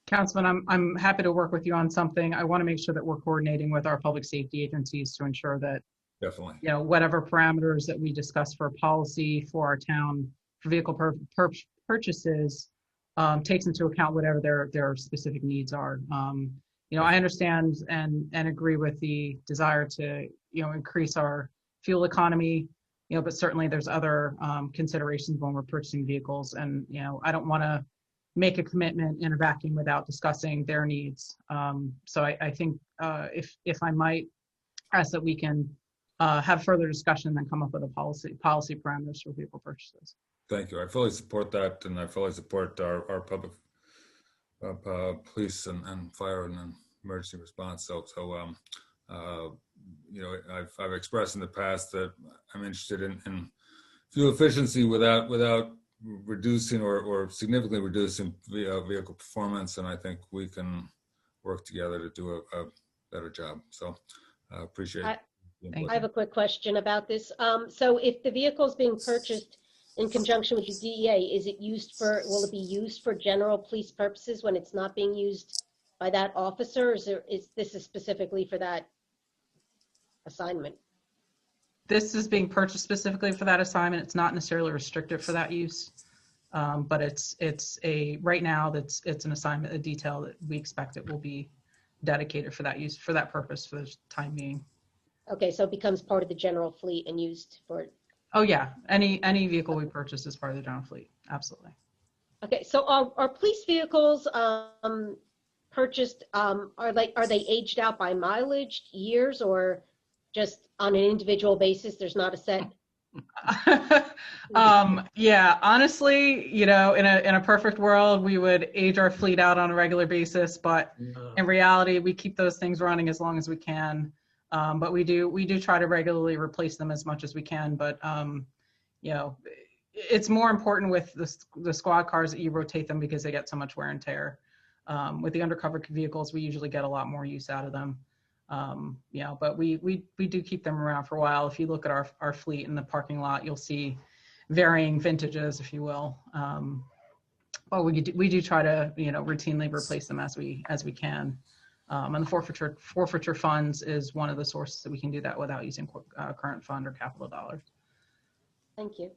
Councilman, I'm happy to work with you on something. I want to make sure that we're coordinating with our public safety agencies to ensure that, Definitely. Whatever parameters that we discuss for policy for our town for vehicle purchases takes into account whatever their specific needs are. I understand and agree with the desire to, increase our fuel economy, but certainly there's other considerations when we're purchasing vehicles. And, I don't want to make a commitment in a vacuum without discussing their needs. So I think if I might ask that we can have further discussion and then come up with a policy parameters for vehicle purchases. Thank you. I fully support that, and I fully support our public police and fire and emergency response. So I've expressed in the past that I'm interested in fuel efficiency without reducing or significantly reducing vehicle performance, and I think we can work together to do a better job. So I appreciate it. I have a quick question about this. So if the vehicle is being purchased in conjunction with the DEA, will it be used for general police purposes when it's not being used by that officer? Is this specifically for that assignment? This is being purchased specifically for that assignment. It's not necessarily restricted for that use, but it's right now it's an assignment, a detail that we expect it will be dedicated for that use, for that purpose, for the time being. Okay, so it becomes part of the general fleet and used for. Oh yeah, any vehicle we purchase is part of the general fleet. Absolutely. Okay, so are police vehicles purchased? Are they aged out by mileage, years, or just on an individual basis? There's not a set. Yeah, honestly, in a perfect world, we would age our fleet out on a regular basis, but in reality, we keep those things running as long as we can. But we do try to regularly replace them as much as we can. But it's more important with the squad cars that you rotate them because they get so much wear and tear. With the undercover vehicles, we usually get a lot more use out of them. You know, but we do keep them around for a while. If you look at our fleet in the parking lot, you'll see varying vintages, if you will. But we do try to, you know, routinely replace them as we can. And the forfeiture funds is one of the sources that we can do that without using current fund or capital dollars. Thank you.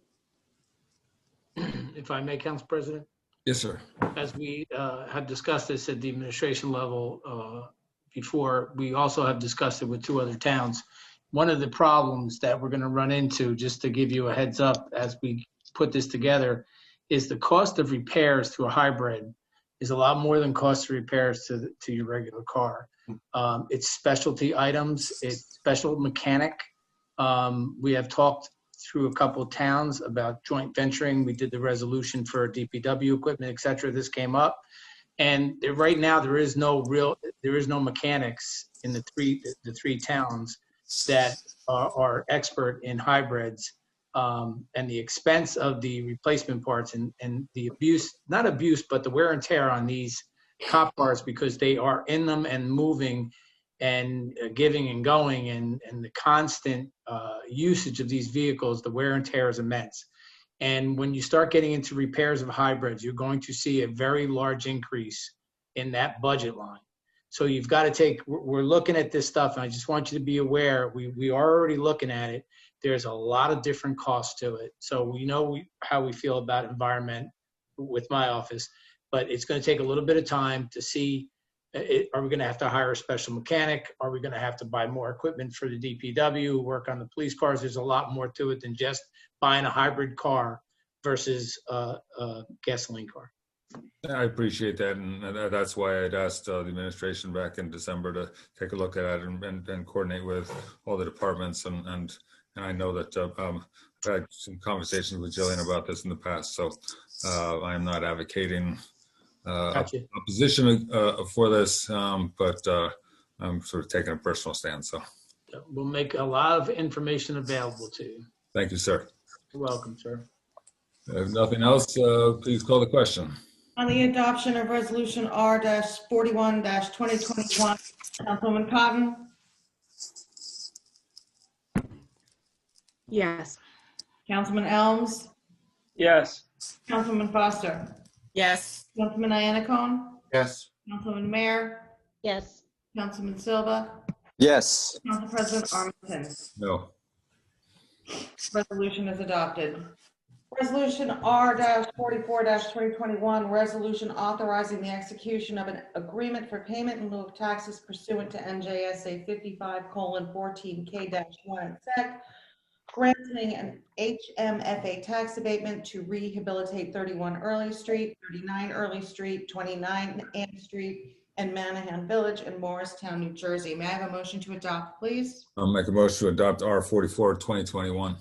If I may, Council President? Yes, sir. As we have discussed this at the administration level before, we also have discussed it with 2 other towns. One of the problems that we're going to run into, just to give you a heads up as we put this together, is the cost of repairs to a hybrid is a lot more than cost of repairs to your regular car. It's specialty items, it's special mechanic. We have talked through a couple of towns about joint venturing. We did the resolution for DPW equipment, et cetera. This came up. And right now there is no mechanics in the three towns that are expert in hybrids. And the expense of the replacement parts and the not abuse, but the wear and tear on these cop cars, because they are in them and moving and giving and going, and the constant usage of these vehicles, the wear and tear is immense. And when you start getting into repairs of hybrids, you're going to see a very large increase in that budget line. So you've got to we're looking at this stuff, and I just want you to be aware, we are already looking at it. There's a lot of different costs to it. So we know how we feel about environment with my office, but it's going to take a little bit of time to see, are we going to have to hire a special mechanic? Are we going to have to buy more equipment for the DPW, work on the police cars? There's a lot more to it than just buying a hybrid car versus a gasoline car. I appreciate that, and that's why I'd asked the administration back in December to take a look at it and coordinate with all the departments, and I know that I've had some conversations with Jillian about this in the past, so I am not advocating a position for this, but I'm sort of taking a personal stand. So we'll make a lot of information available to you. Thank you, sir. You're welcome, sir. If nothing else, please call the question. On the adoption of Resolution R-41-2021, Councilwoman Cotton? Yes. Councilman Elms? Yes. Councilwoman Foster? Yes. Councilman Iannacone? Yes. Councilwoman Mayer? Yes. Councilman Silva? Yes. Council President Armington? No. Resolution is adopted. Resolution R-44-2021, resolution authorizing the execution of an agreement for payment in lieu of taxes pursuant to NJSA 55:14K-1 SEC, granting an HMFA tax abatement to rehabilitate 31 Early Street, 39 Early Street, 29 Ann Street, and Manahan Village in Morristown, New Jersey. May I have a motion to adopt, please? I'll make a motion to adopt R-44-2021.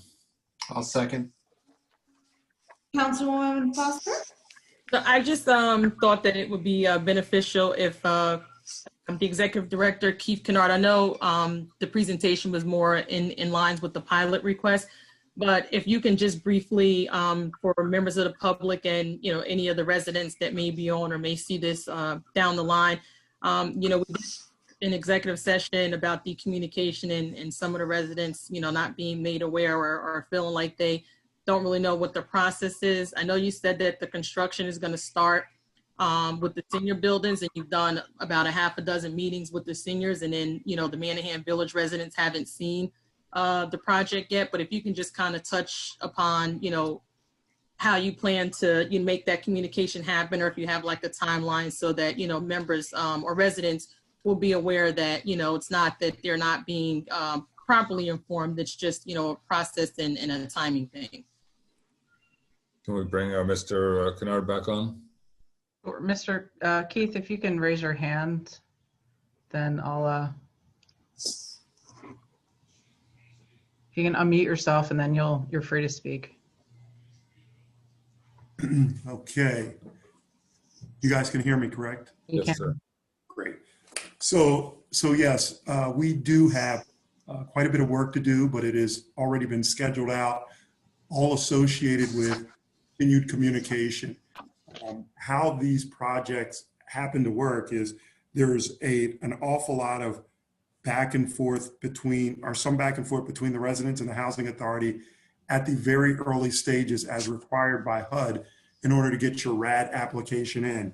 I'll second. Councilwoman Foster? So I just thought that it would be beneficial if the executive director, Keith Kennard, I know the presentation was more in lines with the pilot request, but if you can just briefly, for members of the public and, you know, any of the residents that may be on or may see this down the line, you know, we did an executive session about the communication and some of the residents, you know, not being made aware or feeling like they don't really know what the process is. I know you said that the construction is going to start with the senior buildings, and you've done about a half a dozen meetings with the seniors, and then, you know, the Manahan Village residents haven't seen the project yet. But if you can just kind of touch upon, you know, how you plan to make that communication happen, or if you have like a timeline so that, you know, members or residents will be aware that, you know, it's not that they're not being properly informed. It's just, you know, a process and a timing thing. Can we bring Mr. Kennard back on? Or Mr. Keith, if you can raise your hand, then I'll, if you can unmute yourself, and then you're free to speak. Okay. You guys can hear me, correct? Yes, sir. Great. So yes, we do have quite a bit of work to do, but it has already been scheduled out, all associated with continued communication. How these projects happened to work is there's an awful lot of back and forth between the residents and the housing authority at the very early stages as required by HUD in order to get your RAD application in.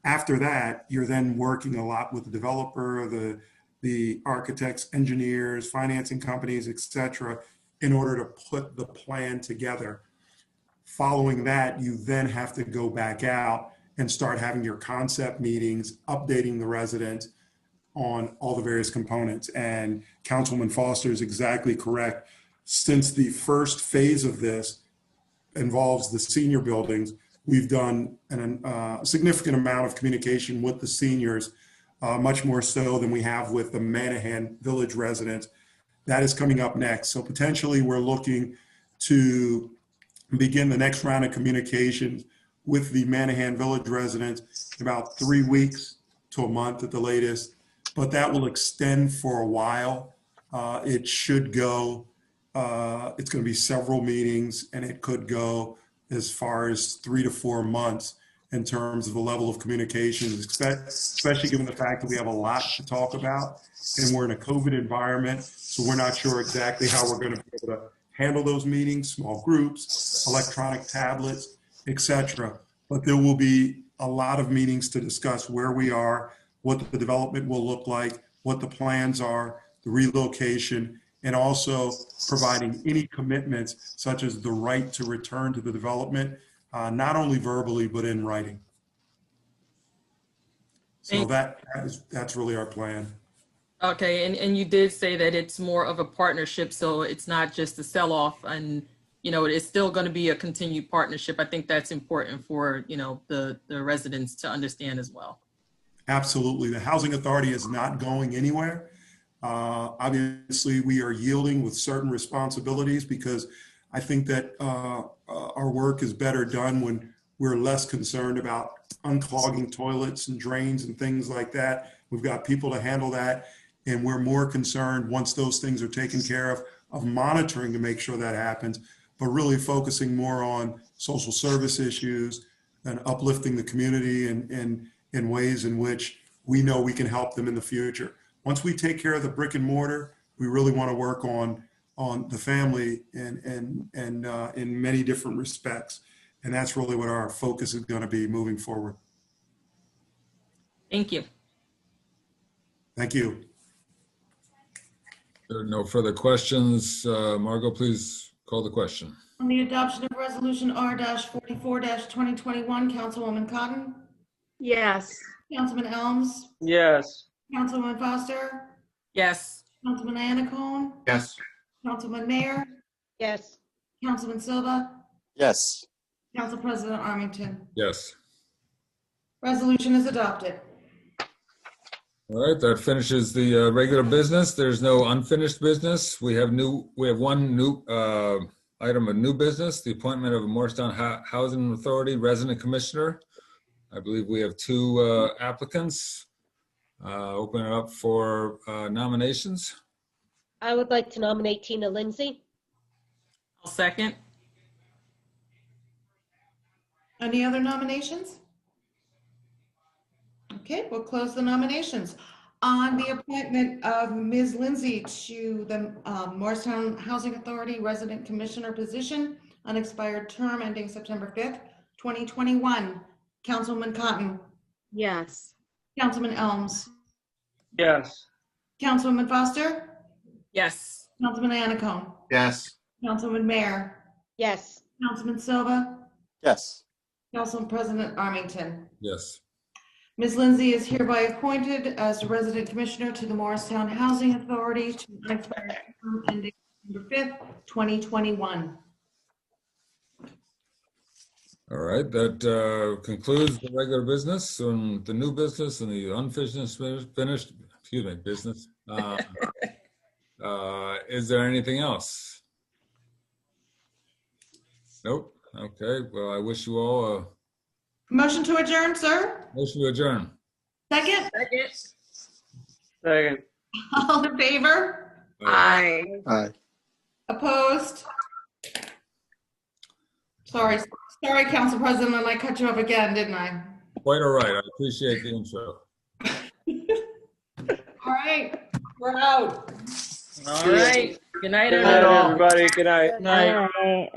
After that, you're then working a lot with the developer, the architects, engineers, financing companies, et cetera, in order to put the plan together. Following that, you then have to go back out and start having your concept meetings, updating the residents on all the various components. And Councilman Foster is exactly correct. Since the first phase of this involves the senior buildings, we've done a significant amount of communication with the seniors, much more so than we have with the Manahan Village residents. That is coming up next. So potentially we're looking to begin the next round of communications with the Manahan Village residents in about 3 weeks to a month at the latest, but that will extend for a while. It should go, it's going to be several meetings, and it could go as far as 3 to 4 months in terms of the level of communications, especially given the fact that we have a lot to talk about and we're in a COVID environment. So we're not sure exactly how we're going to be able to handle those meetings, small groups, electronic tablets, etc. But there will be a lot of meetings to discuss where we are, what the development will look like, what the plans are, the relocation, and also providing any commitments such as the right to return to the development, not only verbally, but in writing. So that's really our plan. Okay, and you did say that it's more of a partnership, so it's not just a sell-off, and it's still going to be a continued partnership. I think that's important for the residents to understand as well. Absolutely, the housing authority is not going anywhere. Obviously, we are yielding with certain responsibilities because I think that our work is better done when we're less concerned about unclogging toilets and drains and things like that. We've got people to handle that, and we're more concerned once those things are taken care of monitoring to make sure that happens, but really focusing more on social service issues and uplifting the community in ways in which we know we can help them in the future. Once we take care of the brick and mortar, we really want to work on the family and in many different respects. And that's really what our focus is going to be moving forward. Thank you. Thank you. There are no further questions. Margot, please call the question. On the adoption of Resolution R-44-2021, Councilwoman Cotton? Yes. Councilman Elms? Yes. Councilwoman Foster? Yes. Councilman Anacone? Yes. Councilman Mayor? Yes. Councilman Silva? Yes. Council President Armington? Yes. Resolution is adopted. All right, that finishes the regular business. There's no unfinished business. We have one new item of new business, the appointment of a Morristown Housing Authority resident commissioner. I believe we have 2 applicants. Open it up for nominations. I would like to nominate Tina Lindsay. I'll second. Any other nominations? Okay, we'll close the nominations. On the appointment of Ms. Lindsay to the Morristown Housing Authority Resident Commissioner position, unexpired term ending September 5th, 2021. Councilwoman Cotton? Yes. Councilman Elms? Yes. Councilwoman Foster? Yes. Councilman Anacone? Yes. Councilman Mayor? Yes. Councilman Silva? Yes. Council President Armington? Yes. Ms. Lindsay is hereby appointed as the resident commissioner to the Morristown Housing Authority to an unexpired term ending September 5th, 2021. All right, that concludes the regular business and the new business and the unfinished business. Is there anything else? Nope. Okay, well, I wish you all a Motion to adjourn, sir? motion to adjourn. Second? Second. All in favor? Aye. Aye. Opposed? Sorry, Council President, I cut you off again, didn't I? quite all right. I appreciate the intro. All right, we're out. All right. Good night, Good night, everyone. everybody. Good night. Night. All right.